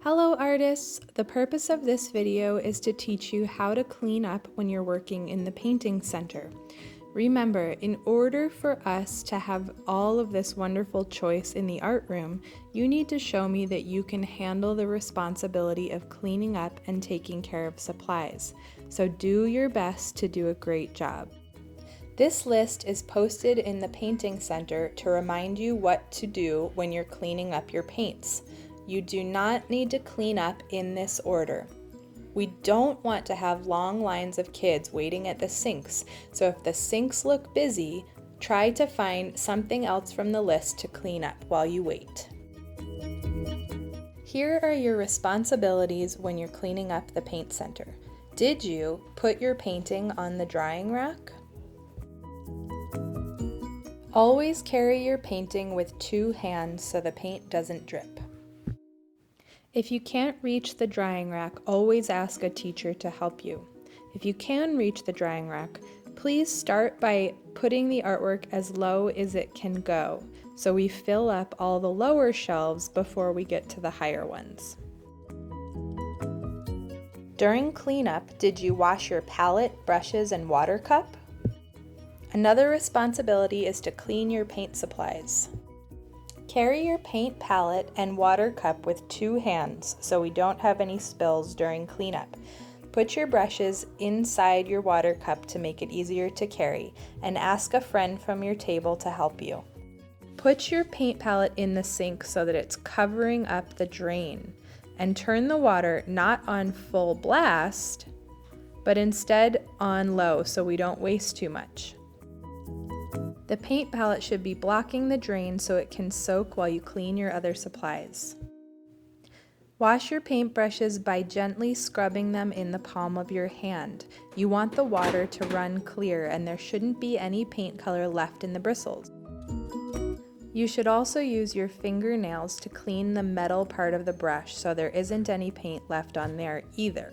Hello artists! The purpose of this video is to teach you how to clean up when you're working in the painting center. Remember, in order for us to have all of this wonderful choice in the art room, you need to show me that you can handle the responsibility of cleaning up and taking care of supplies. So do your best to do a great job. This list is posted in the painting center to remind you what to do when you're cleaning up your paints. You do not need to clean up in this order. We don't want to have long lines of kids waiting at the sinks, so if the sinks look busy, try to find something else from the list to clean up while you wait. Here are your responsibilities when you're cleaning up the paint center. Did you put your painting on the drying rack? Always carry your painting with two hands so the paint doesn't drip. If you can't reach the drying rack, always ask a teacher to help you. If you can reach the drying rack, please start by putting the artwork as low as it can go, so we fill up all the lower shelves before we get to the higher ones. During cleanup, did you wash your palette, brushes, and water cup? Another responsibility is to clean your paint supplies. Carry your paint palette and water cup with two hands so we don't have any spills during cleanup. Put your brushes inside your water cup to make it easier to carry, and ask a friend from your table to help you. Put your paint palette in the sink so that it's covering up the drain, and turn the water not on full blast, but instead on low so we don't waste too much. The paint palette should be blocking the drain so it can soak while you clean your other supplies. Wash your paintbrushes by gently scrubbing them in the palm of your hand. You want the water to run clear and there shouldn't be any paint color left in the bristles. You should also use your fingernails to clean the metal part of the brush so there isn't any paint left on there either.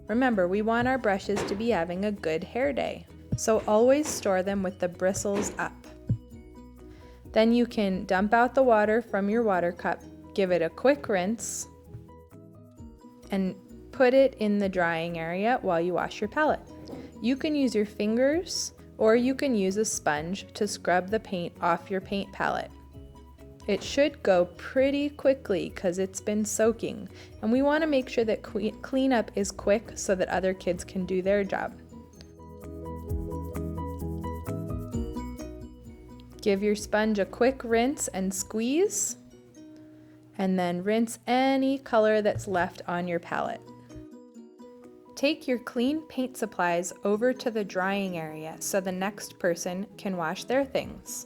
Remember, we want our brushes to be having a good hair day, so always store them with the bristles up. Then you can dump out the water from your water cup, give it a quick rinse, and put it in the drying area while you wash your palette. You can use your fingers or you can use a sponge to scrub the paint off your paint palette. It should go pretty quickly because it's been soaking, and we want to make sure that cleanup is quick so that other kids can do their job. Give your sponge a quick rinse and squeeze, and then rinse any color that's left on your palette. Take your clean paint supplies over to the drying area so the next person can wash their things.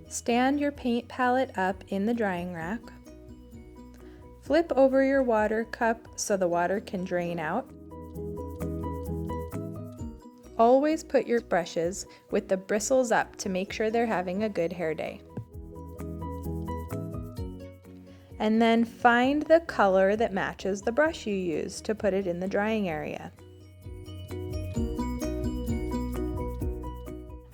Stand your paint palette up in the drying rack. Flip over your water cup so the water can drain out. Always put your brushes with the bristles up to make sure they're having a good hair day. And then find the color that matches the brush you use to put it in the drying area.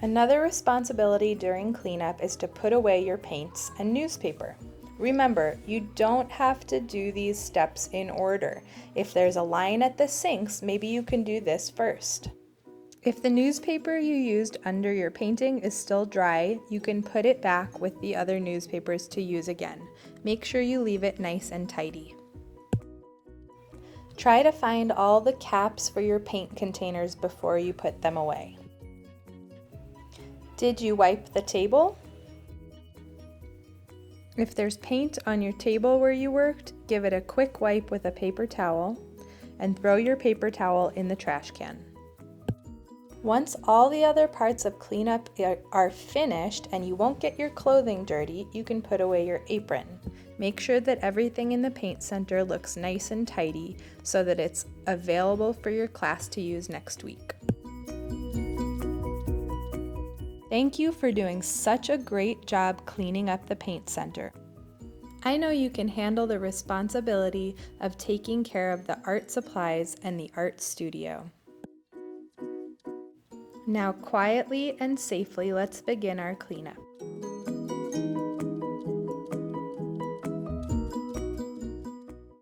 Another responsibility during cleanup is to put away your paints and newspaper. Remember, you don't have to do these steps in order. If there's a line at the sinks, maybe you can do this first. If the newspaper you used under your painting is still dry, you can put it back with the other newspapers to use again. Make sure you leave it nice and tidy. Try to find all the caps for your paint containers before you put them away. Did you wipe the table? If there's paint on your table where you worked, give it a quick wipe with a paper towel and throw your paper towel in the trash can. Once all the other parts of cleanup are finished and you won't get your clothing dirty, you can put away your apron. Make sure that everything in the paint center looks nice and tidy so that it's available for your class to use next week. Thank you for doing such a great job cleaning up the paint center. I know you can handle the responsibility of taking care of the art supplies and the art studio. Now quietly and safely let's begin our cleanup.